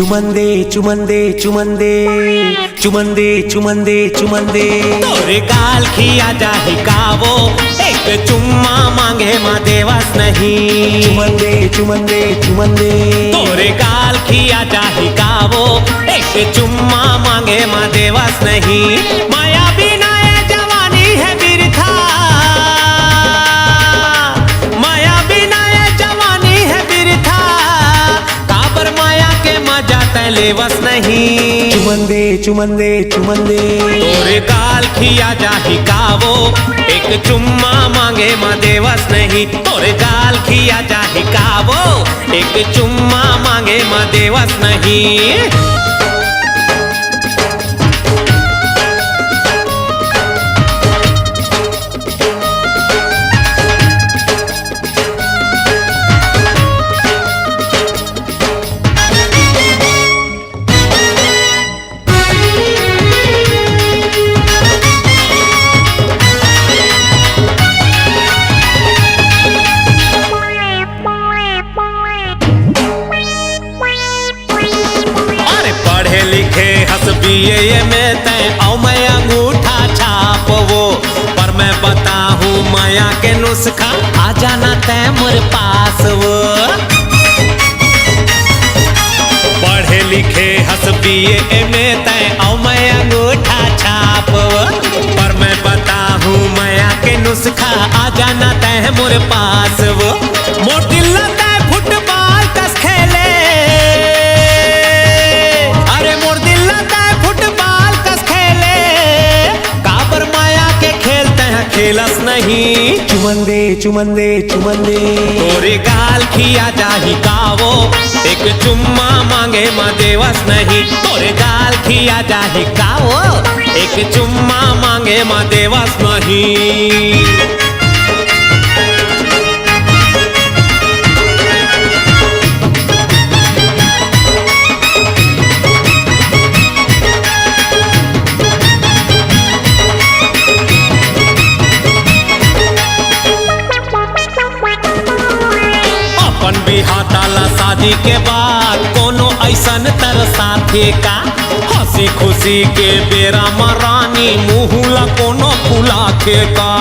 चुमंदे चुमंदे चुमंदे चुमंदे चुमंदे चुमंदे तोरे गाल खिया जाही कावो एक चुम्मा मांगे माँ देवस नहीं। चुमंदे चुमंदे चुमंदे तोरे गाल खिया जाही कावो एक चुम्मा मांगे माँ देवस नहीं। माया बिना ये जवानी है बिरथा, माया बिना ये जवानी है बिरथा, काबर माया के मजा तलेवस नहीं। चुमंदे चुमंदे चुमंदे तोरे गाल खिया जाही कावो एक चुम्मा मांगे माँ देवस नहीं। तोरे गाल खिया जाही कावो एक चुम्मा मांगे माँ देवस नहीं। लिखे हंस बीए में तय औ मैं अंगूठा छाप वो, पर मैं बता हूँ माया के नुस्खा आ जाना तय मोर पास वो। पढ़े लिखे हंस बीए में तय औ मैं अंगूठा छाप वो, पर मैं बता हूँ माया के नुस्खा आ जाना तय मोर पास वो। मोर दिल तय फुटबॉल कस खेले, खेलस नहीं। चुमंदे चुमंदे चुमंदे तोरे गाल खिया जाही कावो एक चुम्मा मांगे माँ देवस नहीं। तोरे गाल खिया जाही कावो एक चुम्मा मांगे माँ देवस नहीं। बिहाताला शादी के बाद कोनो ऐसन तरसाथे का, हंसी खुशी के बेरा मरानी मुहुला कोनो फुलाखे का।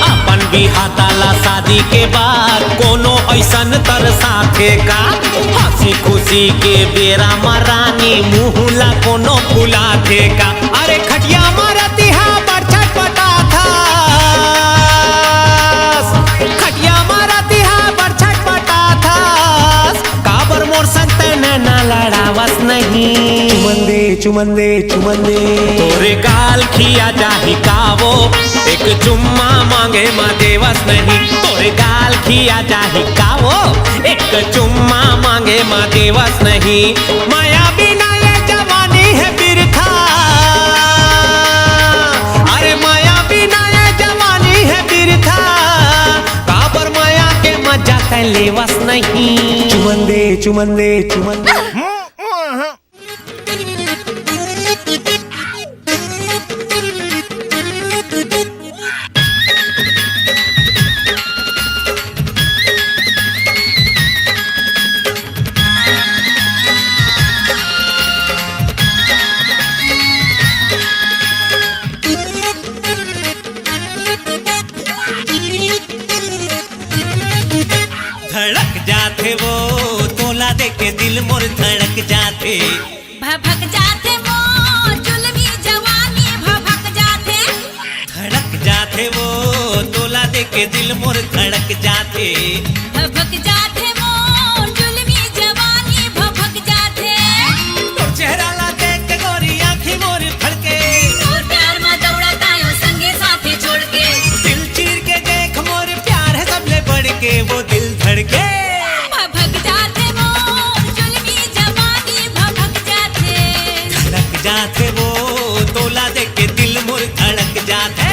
अपन बिहाताला शादी के बाद कोनो ऐसन तरसाथे का, हंसी खुशी के बेरा मरानी मुहुला कोनो फुलाखे का। अरे खटिया मारती है नहीं। चुमंदे चुमंदे चुमंदे तोरे गाल खिया जाही कावो एक चुम्मा मांगे माँ देवस नहीं। तोरे गाल खिया जाही कावो एक चुम्मा मांगे माँ देवस नहीं। माया बिना ये जवानी है बिरथा, अरे माया बिना ये जवानी है बिरथा, काबर माया के मजा तलेवस नहीं। चुमंदे चुमंदे चुमंदे धड़क जाते वो तोला देके दिल मोर धड़क जाते, भभक जाते वो जुल्मी जवानी भभक जाते। धड़क जाते वो तोला देके दिल मोर धड़क जाते, भभक जाते वो जुल्मी जवानी भभक जाते। तोर चेहरा ला देख के गोरी आँखें मोर फड़के, और प्यार में दौड़ता यूं संगे साथी छोड़ के। दिल चीर के देख मोर प्यार है सबले बढ़ के, वो दिल धड़के। भभक जाते वो जुल्मी जवानी भभक जाते, धड़क जाते वो तोला देख के दिल मोर धड़क जाते।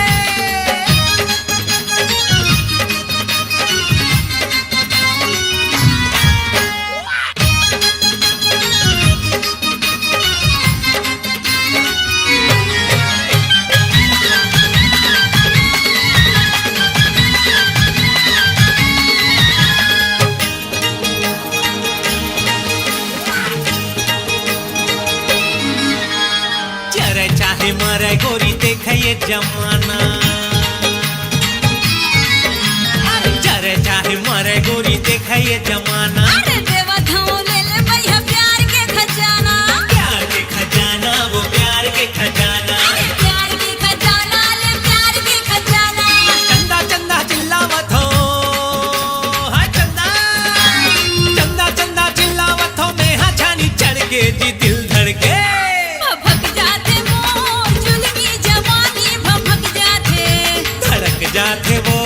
चाहे मरे गोरी देखे ये जमाना, अरे चरे चाहे मरे गोरी देखे ये जमाना। अरे देवा धाओ ले ले भैया प्यार के खजाना, प्यार के खजाना वो प्यार के खजाना, अरे प्यार के खजाना ले प्यार के खजाना। चंदा चंदा चिल्लावत हो, हाँ चंदा चंदा चंदा चिल्लावत हो, मैं हाँ छानी चढ़ के जी दिल धड़के। भभक जाते मोर जुल्मी जवानी भभक जाते, धड़क जाते वो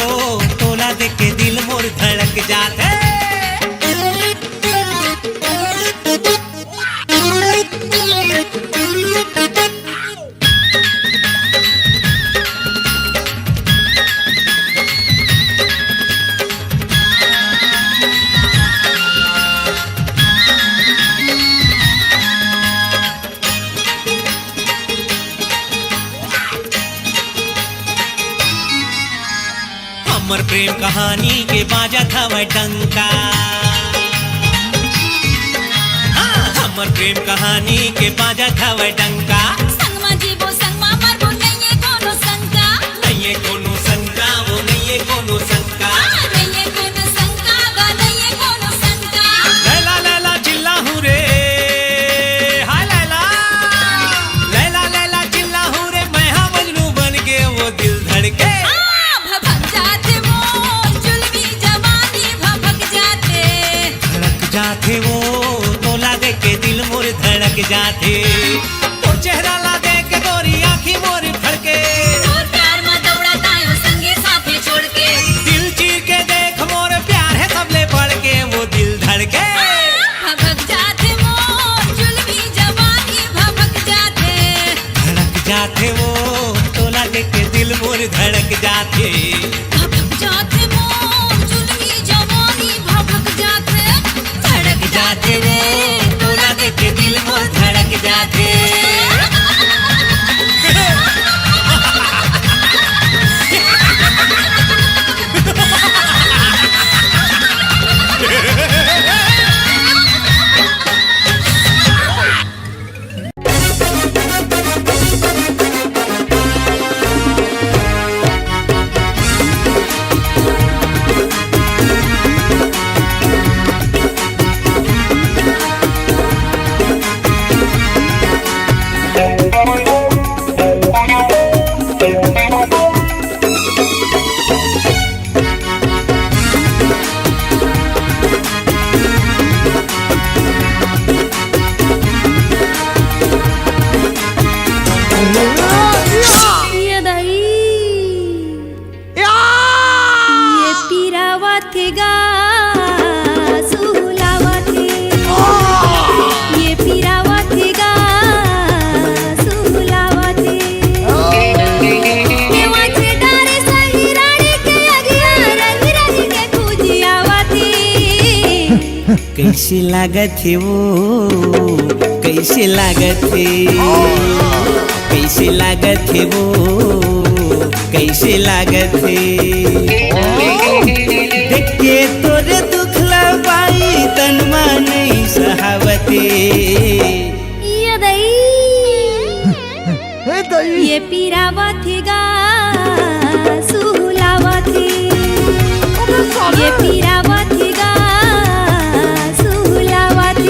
तोला देख के दिल मोर धड़क जाते। हमर प्रेम कहानी के बाजा था वह डंका, हाँ, हमर प्रेम कहानी के बाजा था वह डंका। संगमा जीवो संगमा मरबो नहीं कोनो शंका, नहीं है कोनो शंका वो नहीं है कोनो शंका। नहीं कोनो शंका गा नहीं कोनो शंका। लैला लैला चिल्ला हूँ रे, हाय लैला लैला लैला चिल्ला हूँ रे, मैं हाँ मजनू बन के वो दिल धड़के। भभक जाते मोर जुल्मी जवानी भभक जाते, धड़क जाते वो तोला देख के दिल मोर धड़क जाते। तो चेहरा ला देख के गोरी आँखी मोर फड़के, और प्यार में दौड़ता हूँ संगी साथी छोड़ के। दिल चीर के देख मोर प्यार है सबले बढ़ के, वो दिल धड़के। भभक जाते मोर जुल्मी जवानी भभक जाते, धड़क जाते वो तोला देख के दिल मोर धड़क जाते। भभक जाते मोर जुल्मी जवानी भभक जाते, धड़क जाते वो तोला देख के दिल मोर धड़क जाते। कैसे लागत है वो, कैसे लागत है, कैसे लागत है वो, कैसे लागत है। देख के तोरे दुखला बाई तनमा नहीं सहावते। ये पीरावत गा सुहुलावत, ये पीरावत गा सुहुलावत।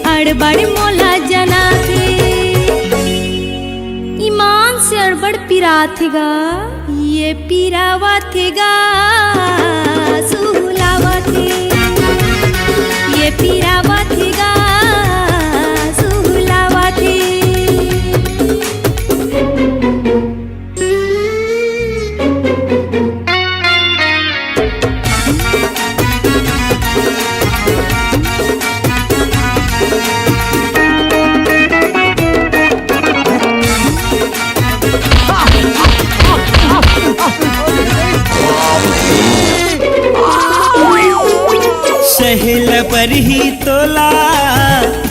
अड़बड़ मोला जना थे, ईमान से अड़बड़ पिरा थेगा, ये पिरावा थेगा सुहुलावा थे, ये पिरावा थेगा। सहेल पर ही तोला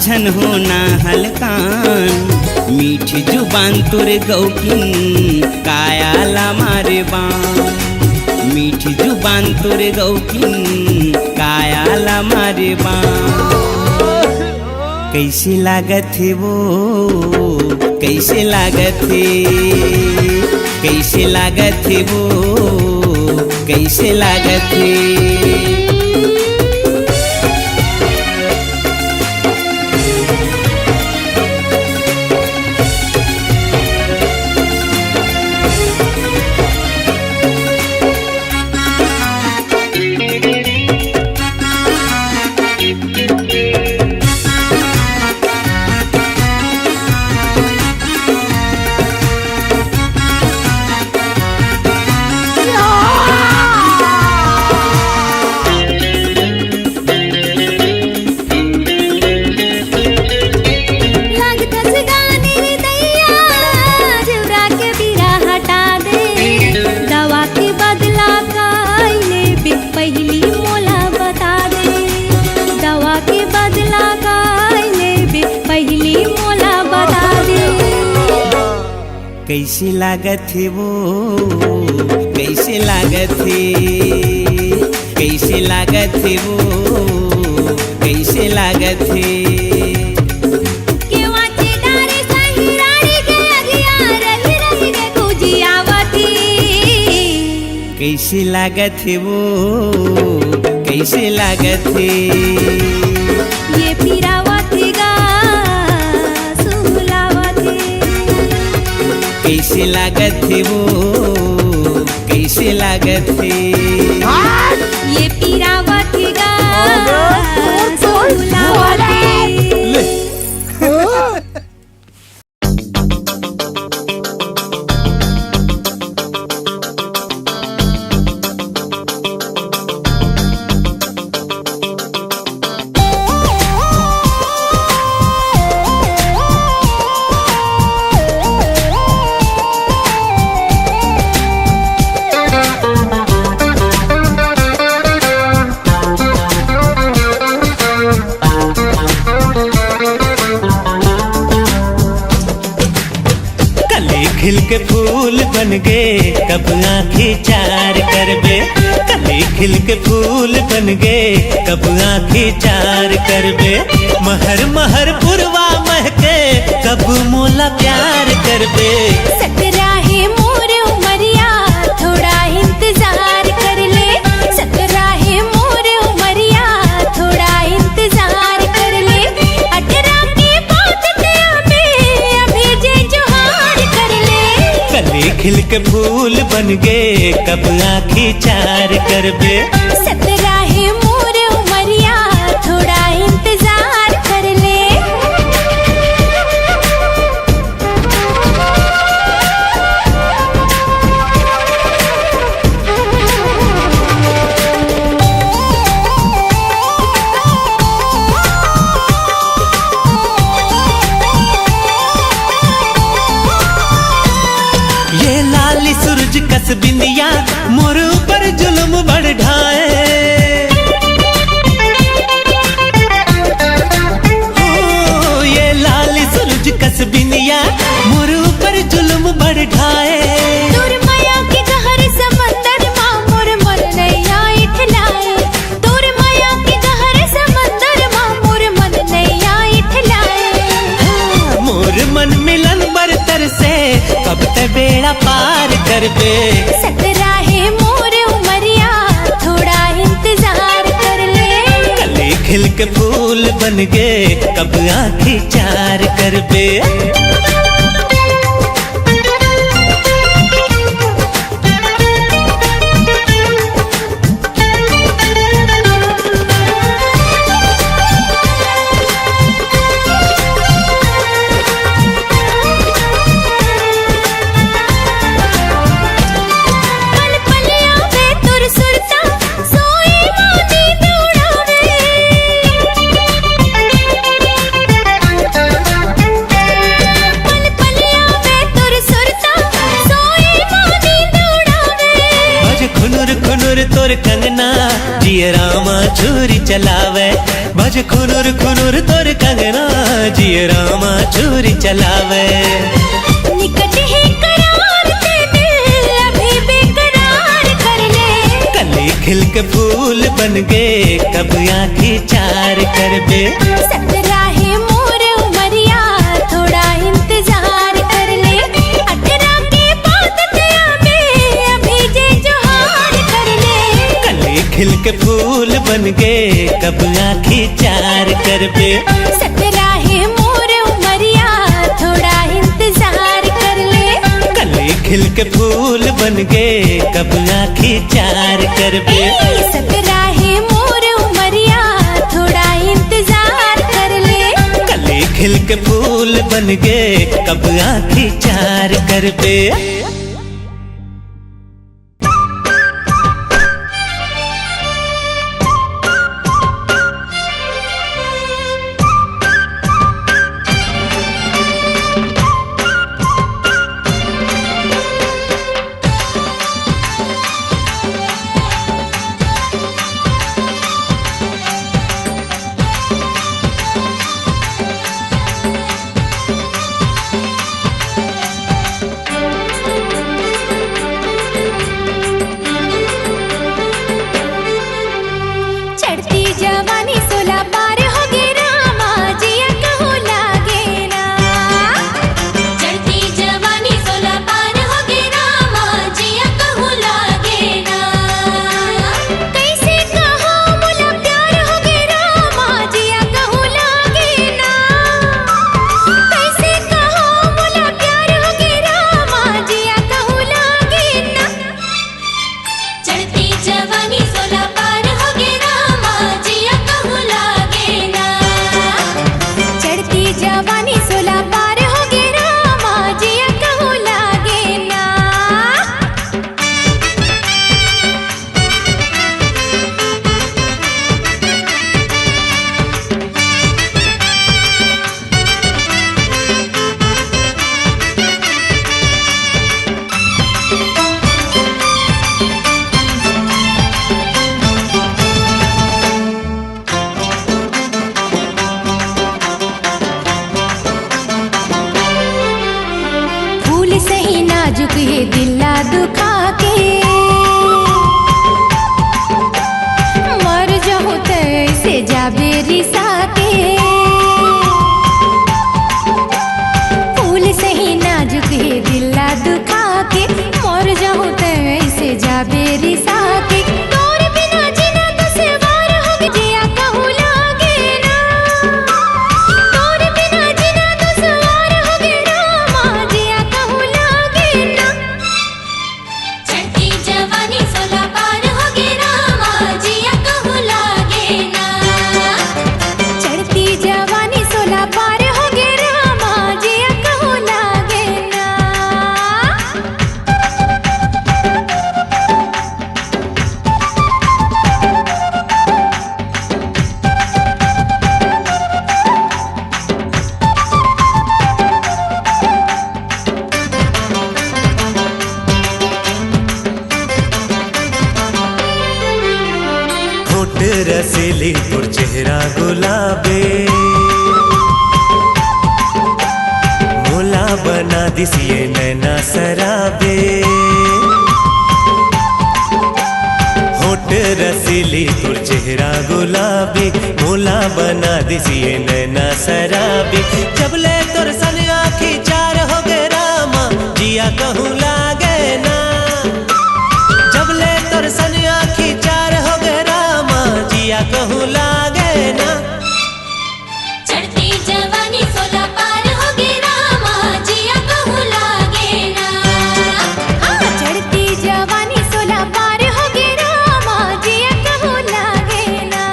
झन होना हलकान मीठ जुबान तुर गौकी कायाला मारे बान मीठ जुबान तुर गौकी कायाला मारे बान कैसे लागत है वो कैसे लागत है कैसे लागत है वो कैसे लागत है कैसे लागत है वो कैसे लागत है कैसे लागत है वो कैसे लागत है कैसे लागत है वो कैसे लागत है ये पीरावत गा सुहलावत कैसे लागत है वो कैसे लागत है ये पीरावत गा सुहलावत खिल के फूल बन गे कब आँखें चार करबे कली खिल के फूल बन गे कब आँखें चार करबे महर महर पुरवा महके कब मोला प्यार करबे सकराहे मोर उमरिया थोड़ा इंतजार कर ले सकराहे मोर उमरिया थोड़ा इंतजार कर ले 18 के बाद में अभी जे जोहार कर ले कली खिल के फूल बन गे कब आँखें चार करबे सकराहे मोर उमरिया थोड़ा इंतजार कर ले ये लाली सूरज कस बिंदिया मोर ऊपर जुल्म बढ़ ढाए हो ये लाली सूरज कस बिंदिया मोर ऊपर जुल्म बढ़ ढाए दूर माया के गहर समंदर मां मोर मन नैया इठलाए दूर माया के गहर समंदर मां मोर मन नैया इठलाए मोर मन मिलन बरतर से कब ते बेड़ा पार करबे सकराहे मोर उमरिया थोड़ा इंतजार कर ले कली खिल के फूल बन गे कब आँखें चार करबे पल पल आवे तुर सुरता सोई जिए रामा छुरी चलावे बज खुनुर खुनुर तोर कंगना जिए रामा छुरी चलावे निकट है करार ते दिल अभी बेकरार कर ले कली खिल के फूल बन गए कब आँखें चार कर बे सतराहे मोर उमरिया थोड़ा इंतजार कर ले 18 के बाद आवे अभी जे जोहार कर ले कली खिल के फूल बन गए कब आँखें चार कर बे सतराहे मोर उमरिया थोड़ा इंतजार कर ले कली खिल के फूल बन गए कब आँखें चार कर बे सतराहे मोर उमरिया थोड़ा इंतजार कर ले कली खिल के फूल बन गए कब आँखें चार कर बे चढ़ती जवानी 16 पार हो गे रामा जिया कहूँ लागे ना चढ़ती जवानी 16 पार हो गे रामा जिया कहूँ लागे ना कैसे कहो मुला प्यार हो गे रामा जिया कहूँ लागे ना कैसे कहो मुला प्यार हो गे रामा जिया कहूँ लागे ना चढ़ती जवानी 16 पार हो गे रामा जिया कहूँ लागे ना चढ़ती जवानी 16 पार हो गे रामा जिया कहूँ लागे ना फूल सही नाजुक है दिला दुखा के मर जाऊं तैसे जाबे रिसा के फूल सही नाजुक है दिला दुखा के मर जाऊं तैसे जाबे रिसा के तोर बिना जीना दुश्वार हो गे जिया कहूँ लागे ना तोर बिना जीना दुश्वार हो गे रामा जिया कहूँ लागे ना चढ़ती जवानी 16 पार हो गे रामा जिया कहूँ लागे ना चढ़ती जवानी 16 पार हो गे रामा जिया कहूँ लागे ना होठ रसीली और चेहरा गुलाबे मोला बना दिसिए नैना सराबे होठ रसीली और चेहरा गुलाबी मोला बना दिसिए नैना सराबी जबले तोर सन आँखी चार हो गे रामा जिया कहूँ लागे ना जबले तोर सन आँखी चार हो गे रामा जिया कहूँ लागे ना चढ़ती जवानी 16 पार हो गे रामा जिया कहूँ लागे ना चढ़ती जवानी 16 पार हो गे रामा जिया कहूँ लागे ना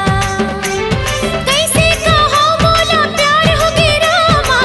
कैसे कहो मोला प्यार हो गे रामा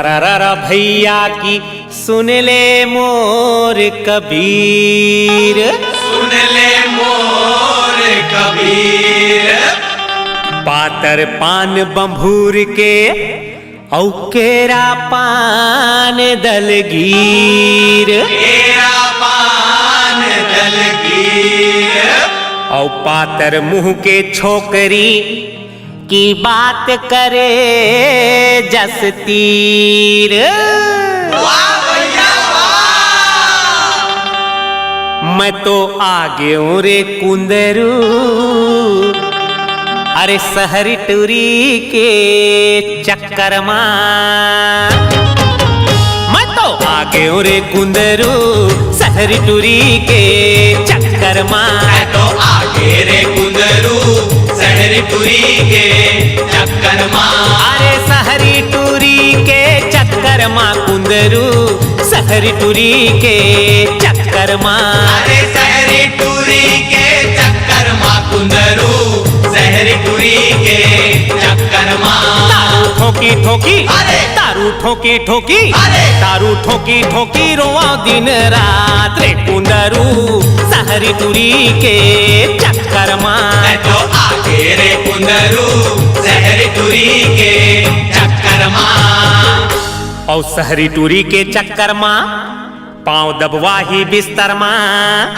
सरररा भैया की सुन ले मोर कबीर, सुन ले मोर कबीर। पातर पान बंभूर के औ केरा पान दलगीर, केरा पान दलगीर। औ पातर मुंह के छोकरी की बात करे जस तीर। वाह भैया वाह। मैं तो आगे हूँ रे कुंदरू, अरे सहरी टूरी के चक्कर मां। मैं तो आगे हूँ रे कुंदरू, सहरी टूरी के चक्कर मां। मैं तो आगे रे कुंदरू, सहरी टूरी के चक्कर मां। अरे सहरी टूरी के चक्कर मां कुंदरू, सहरी टूरी के चक्कर मां। अरे सहरी टूरी के चक्कर मां कुंदरू, सहरी टूरी के चक्कर मां। तारू ठोकी ठोकी, अरे तारू ठोकी ठोकी, अरे तारू ठोकी ठोकी रोआ दिन रात रे कुंदरू, सहरी टूरी के चक्कर मां। मैं तो आगे रे कुंदरू, सहरी टूरी के चक्कर मां। और सहरी टूरी के चक्कर मां पांव दबवाही बिस्तर मां।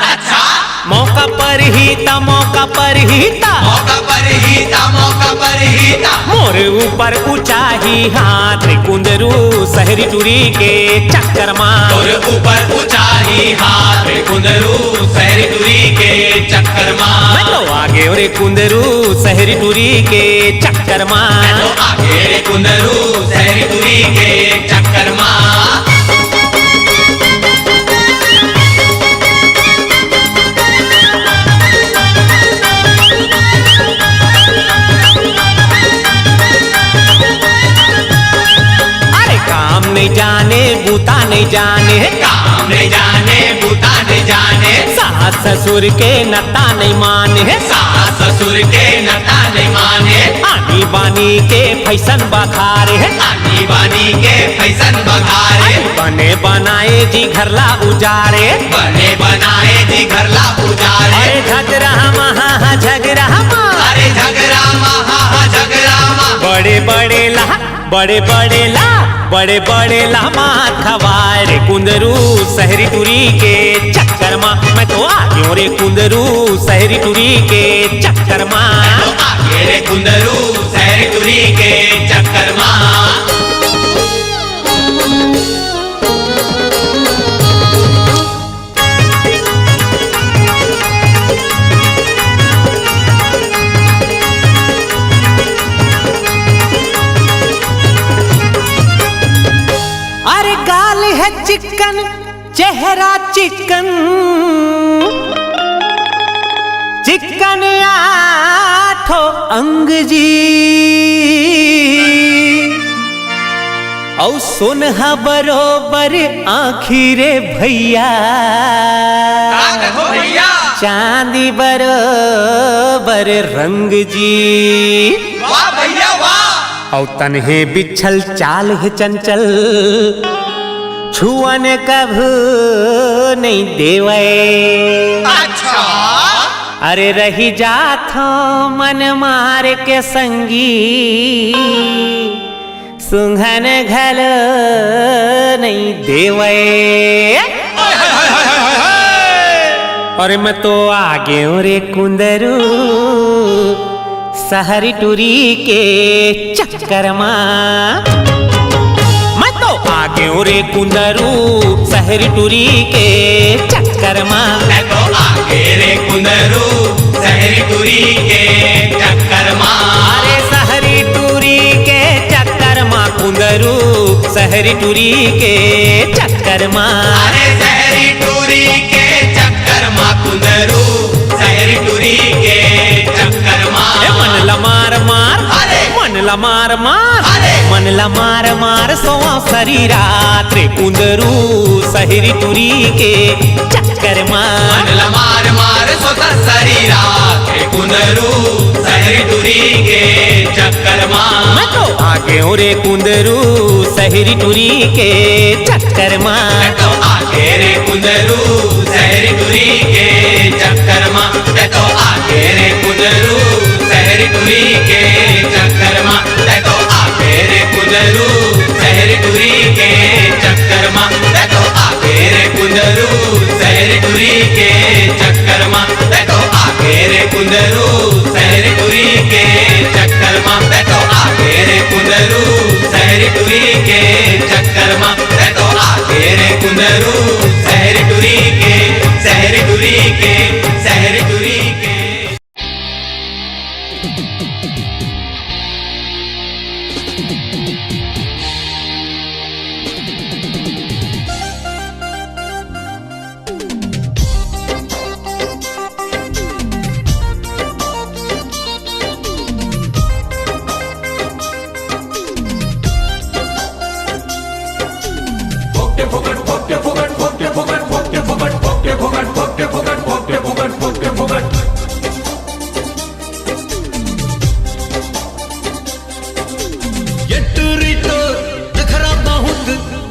अच्छा मौका पर ही ता, मौका पर ही ता, मौका पर ही था, मौका पर ही था। मोर ऊपर ऊंचा ही हाथ रे कुंदरू, सहरी टूरी के चक्कर मां। और ऊपर ऊंचा ही हाथ रे कुंदरू, सहरी टूरी के चक्कर मां। मैं तो आगे रे कुंदरू, सहरी टूरी के चक्कर मां। मैं तो आगे रे कुंदरू, सहरी टूरी के चक्कर मां। अरे काम नहीं जाने बूता नहीं जाने, काम नहीं जाने बूता नहीं जाने, सास ससुर के नता नहीं माने, सास ससुर के नता नहीं माने। आनी बानी के फैशन बखारे, आनी बानी के फैशन बघारे। बने बनाए जी घरला उजारे। बने बनाए जी घरला उजारे। अरे झगड़ा महा झगड़ा मां, अरे झगड़ा महा झगड़ा मां। बड़े बड़े ला, बड़े बड़े ला, बड़े बड़े ला मात खवाए रे कुंदरू, सहरी टूरी के चक्कर मां। मैं तो आगे हूँ रे कुंदरू, सहरी टूरी के चक्कर मां। तो आगे रे कुंदरू, सहरी टूरी के चक्कर मां। अरे गाल है चिकन, चेहरा चिकन, चिकन आठो अंग जी। औ सोनहा बरोबर आँखी रे भैया, देखो भैया। चांदी बरोबर रंग जी। वाह भैया वाह। औ तन्हे बिछल चाल है चंचल, छुअन कभू नहीं देवे। अच्छा अरे रही जाथो मन मार के संगी, सुंघन घल नहीं देवे। और मैं तो आगे हूँ रे कुंदरू, सहरी टूरी के चक्कर मां। मैं तो आगे हूँ रे कुंदरू, सहरी टूरी के चक्कर मां। मैं तो आगे रे कुंदरू, सहरी टूरी के चक्कर मां। अरे सहरी टूरी के चक्कर मां कुंदरू, सहरी टूरी के चक्कर मां। अरे सहरी टूरी के चक्कर मां कुंदरू, सहरी टूरी के चक्कर मां। मन ला मार मार, अरे मन ला मार मार, अरे मन ला मार मार सोआ सरी रात रे कुंदरू, सहरी टूरी के चक्कर मां। मन ला मार मार सोता शरीरा के कुंदरू, सहरी टूरी के चक्कर मां। मैं तो आगे क्यों रे कुंदरू सहरी टुरी के चक्कर मार तो आके रे कुंदरू सहरी टुरी के चक्कर मां तो आके रे कुंदरू सहरी टुरी के चक्कर मां तो आके रे कुंदरू सहरी टुरी के चक्कर मां तो आके रे कुंदरू सहरी टुरी के चक्कर मां तो आके रे कुंदरू सहरी टुरी के चक्कर मां तो आके रे कुंदरू सहरी टुरी के चक्कर मां तो आके रे कुंदरू सहरी टुरी के सहरी टुरी के सहरी टुरी के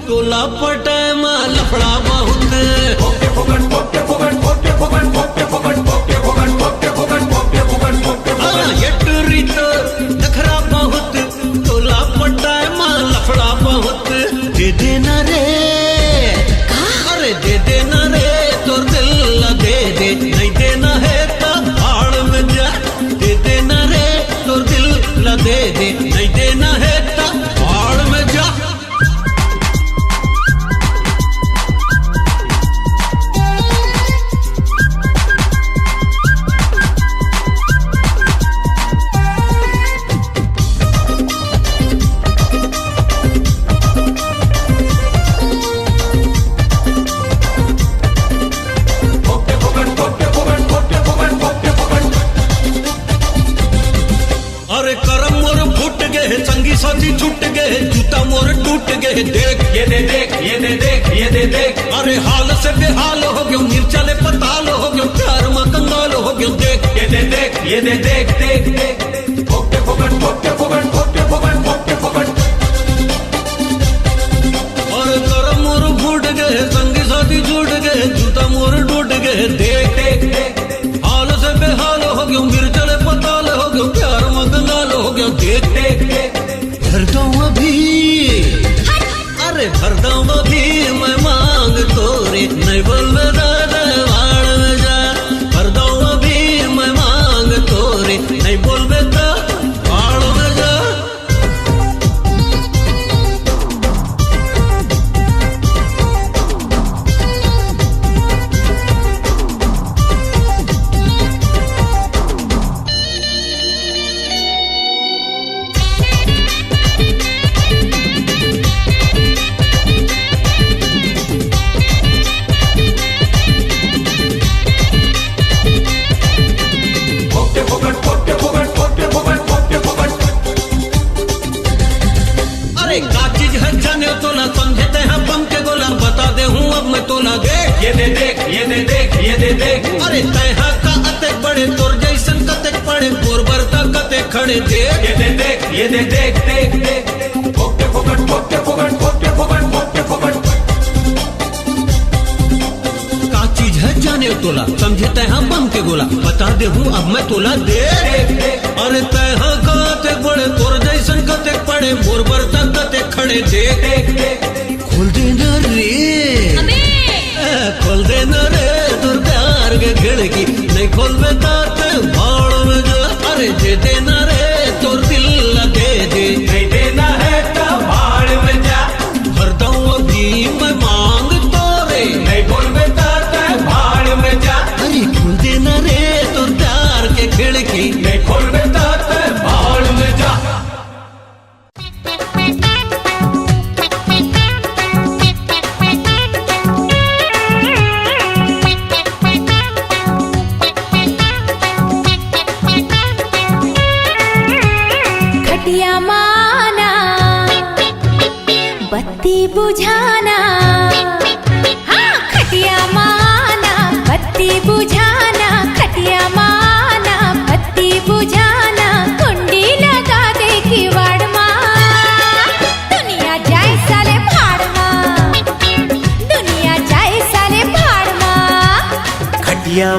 टोला पटाय मा लफड़ा बहुत यटरी तो नखरा बहुत टोला पटाय मा लफड़ा बहुत दे देना रे अरे दे देना रे तोर दिल ला दे दे नहीं देना है तब भाड़ में जा दे देना रे तोर दिल ला दे दे नहीं देना है तब भाड़ में जा अरे करम मोर फूट गए संगी साथी छूट गए जूता मोर टूट गए देख ये दे देख ये दे देख ये दे देख अरे हाल से बेहाल हो गयो मिर्चाले पताल हो गयो प्यार में कंगाल हो गयो देख ये दे देख ये दे देख देख देख फोकटे फोकट फोकटे फोकट फोकटे फोकट फोकटे फोकट अरे करम मोर फूट गए संगी साथी छूट गए जूता मोर टूट गए देख देख देख हाल से बेहाल हो गयो मिर्चाले पताल हो गयो प्यार में कंगाल हो गयो देख देख देख भर दो अभी अरे भर दो अभी मैं मांग तोरे नहीं बोल दादा वाड़ में जा भर दो अभी मैं मांग तोरे नहीं बोल बेटा वाड़ में जा फोकटे फोकट फोकटे फोकट फोकटे फोकट फोकटे फोकट अरे का चीज है जाने तो ना समझते हैं बम के गोला बता दे हूँ अब मैं तो ना देख ये दे देख ये दे देख ये दे देख अरे तैहा का अतेक बड़े तोर जैसन कतेक पड़े बोरबर तक कतेक खड़े देख ये दे देख ये दे देख देख देख फोकटे फोकट फोकटे फोकट फोकटे फोकट फोकटे फोकट का चीज है जाने तोला समझते हैं बम के गोला बता दे हूँ अब मैं तोला दे देख देख अरे तैहा का अतेक बड़े तोर जैसन कतेक पड़े बोरबर तक कतेक खड़े देख देख देख खोल देना रे खोल देना रे तोर प्यार के खिड़की नहीं खोल बेता ते भाड़ में जा अरे दे देना रे तोर दिल ला दे दे नहीं देना है तो भाड़ में जा भर दो अभी मैं मांग तोरे नहीं बोल बेटा तो भाड़ में जा अरे खोल देना रे तोर प्यार के खिड़की नहीं खोल बेटा तो भाड़ में जा खटिया माना बत्ती बुझाना हाँ खटिया माना बत्ती बुझाना खटिया माना बत्ती बुझाना कुंडी लगा दे किवाड़ माँ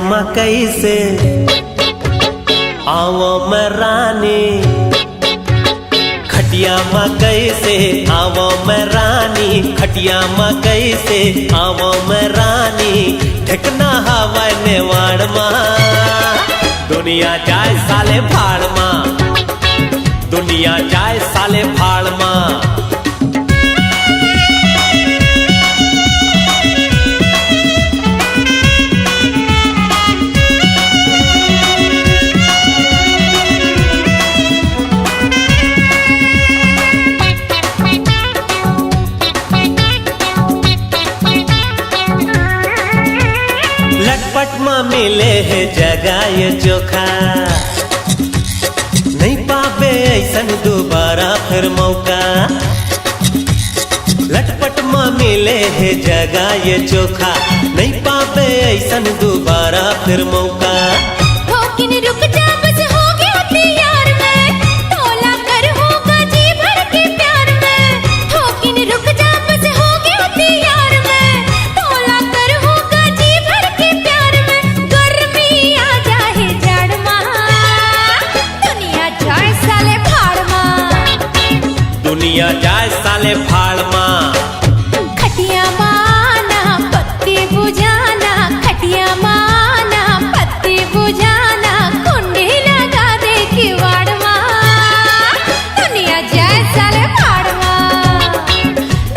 मकई से आवो मैं रानी, खटिया मकई से आवो मैं रानी, खटिया मकई से आवो मैं रानी, ठिकना हवा नेवाड़ माँ, दुनिया जाए साले भाड़ माँ, दुनिया जाए साले भाड़ माँ। लटपट में मिले है जगह ये चोखा, नहीं पाबे ऐसन दोबारा फिर मौका। लटपट में मिले है जगह ये चोखा, नहीं पाबे ऐसन दोबारा फिर मौका। ठोकिन रुक जा बस हो गया प्यार में, तोला कर होगा जी भर के प्यार में। ठोकिन रुक जा बस हो गया प्यार में, तोला कर होगा जी भर के प्यार में। गर्मी आ जाए जड़ माँ, दुनिया जाए साले भाड़ माँ, दुनिया जाए साले भाड़ माँ। खटिया माना पत्ती बुझाना, खटिया माना पत्ती बुझाना, कुंडी लगा दे किवाड़ माँ, दुनिया जाए साले भाड़ माँ,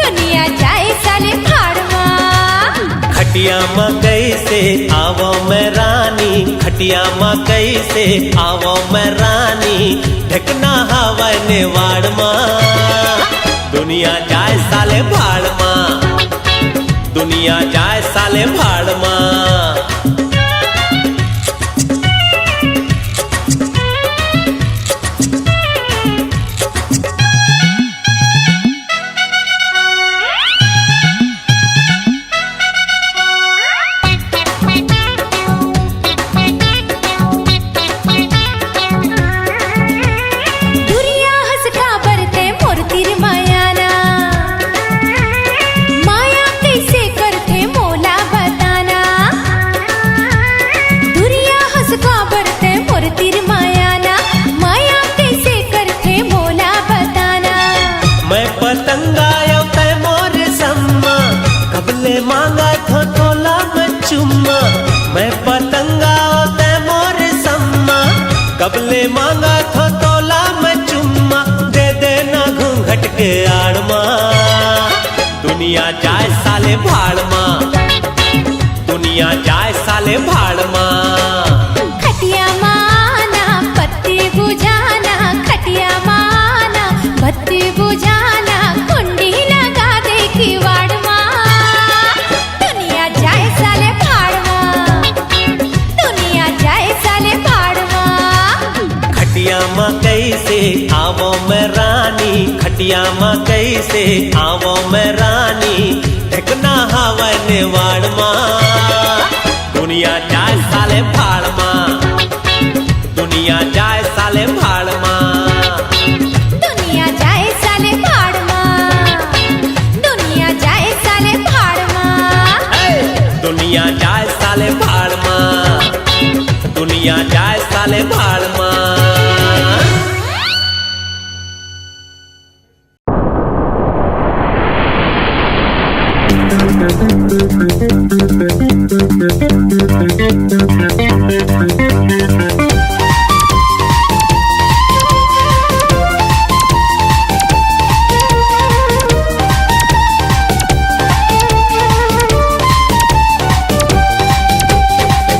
दुनिया जाए साले भाड़ माँ। खटिया मकई से आवो मैं रानी, खटिया मकई से आवो मैं रानी, ढकना हवा नेवाड़ माँ, दुनिया जाए साले भाड़ माँ, दुनिया जाए साले भाड़ माँ। दुरिया हंस का बरते मोरतिर मायाना, माया कैसे करते मोला बताना। दुरिया हंस का बरते मोरतिर मायाना, माया कैसे करते मोला बताना। मैं पतंगा यो तय मोर सम्मा, कबले मांगा थो तोला मैं चुम्मा। मैं पतंगा यो तय मोर सम्मा, कबले मांगा थो तोला मैं चुम्मा। दे देना घूंघट के आड़ माँ, दुनिया जाए साले भाड़ माँ, दुनिया जाए साले भाड़ माँ। खटिया माना पत्ती बुझाना, खटिया माना बत्ती बुझाना, कुंडी लगा दे किवाड़ माँ, दुनिया जाए साले भाड़ माँ, दुनिया जाए साले भाड़ माँ। खटिया मकई से आवो मैं रानी, खटिया मकई से आवो मैं रानी, ढकना हवा नेवाड़ माँ, दुनिया जाए साले भाड़ माँ, दुनिया जाए साले भाड़ माँ। दुनिया जाए साले भाड़ माँ, दुनिया जाए साले भाड़ माँ। दुनिया जाए साले भाड़ माँ, दुनिया जाए साले भाड़ माँ।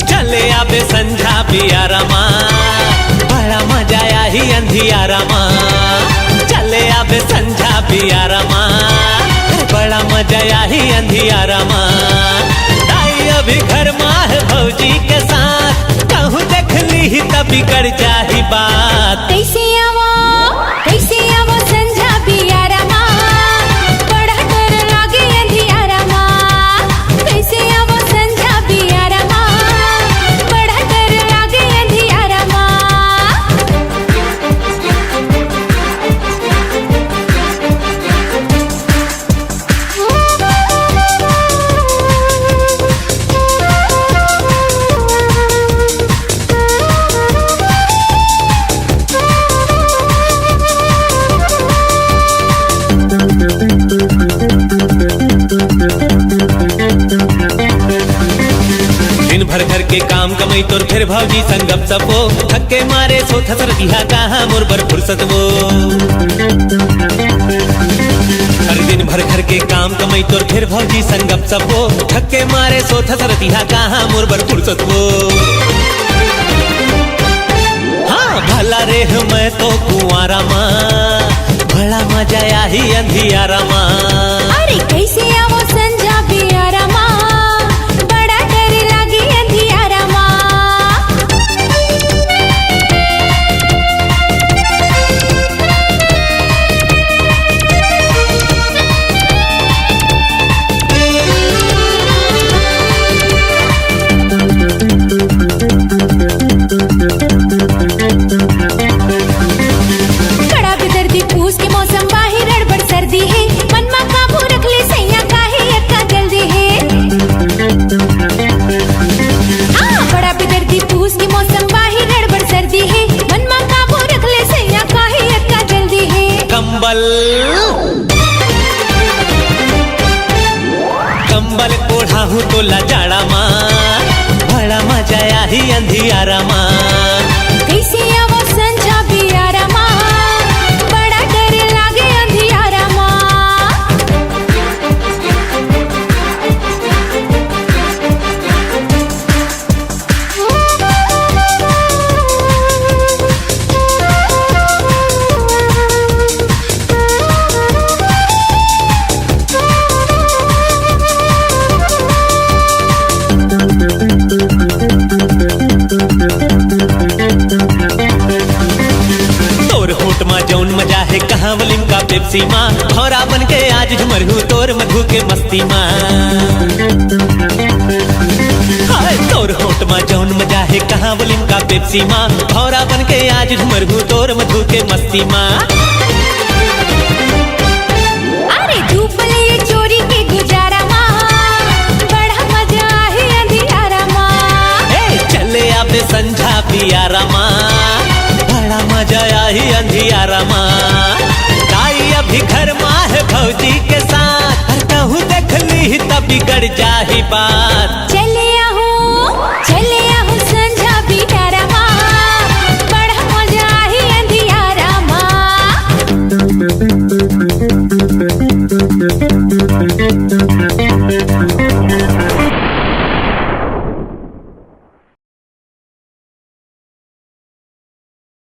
चले आबे संझा बियारा माँ, बड़ा मजा आई अंधियारा माँ। चले आबे संझा बियारा माँ, बड़ा मजा आई अंधियारा माँ। ताई अभी घर माँ है भौजी के साथ, कहूँ देख ली तभी कर जाही बात। कैसे आवो संझा बियारा माँ, बड़ा डर लागे अंधियारा माँ। कैसे आवो संझा बियारा माँ, बड़ा डर लागे अंधियारा माँ। काम कमई तोर फिर भौजी संगम सपो थके मारे सो थसर दिहा कहाँ मोर बर फुर्सत वो हर दिन भर घर के काम कमई तोर फिर भौजी संगम सपो थके मारे सो थसर दिहा कहाँ मोर बर फुर्सत वो हाँ भला रे मैं तो कुंवारा माँ बड़ा मजा आई अंधियारा माँ अरे कैसे आवो संजा बियारा माँ बड़ा डर लागी अंधियारा माँ बड़ा बेदर्दी पूस के मौसम बाहिर गड़बड़ सर्दी है मन में काबू रख ले सैया काहे यक्का जल्दी है हाँ बड़ा बेदर्दी पूस के मौसम बाहिर गड़बड़ सर्दी है मन में काबू रख ले सैया काहे यक्का जल्दी है कंबल कंबल ओढ़ा हूँ तो लाजाड़ा माँ बड़ा मजा आई अंधियारा माँ कैसे आवो संझा बियारा माँ बड़ा डर लागे अंधियारा माँ तोर होट माँ जौन मजा है कहाँ वलिम का पेप्सी माँ भौरा बन के आज झुमर हूँ तोर मधु के मस्ती माँ हाय तोर होट माँ जौन मजा है कहाँ वलिम का पेप्सी माँ भौरा बन के आज झुमर हूँ तोर मधु के मस्ती माँ अरे धूप ले चोरी के गुजारा माँ बड़ा मजा है अंधियारा माँ ए चले आबे संझा पियारा माँ बड़ा मजा आई अंधियारा माँ ताई अभी घर माँ है भौजी के साथ हर कहूँ देख ली तब बिगड़ जाही बात चले आहू संझा बियारा माँ बड़ा मजा है अंधियारा माँ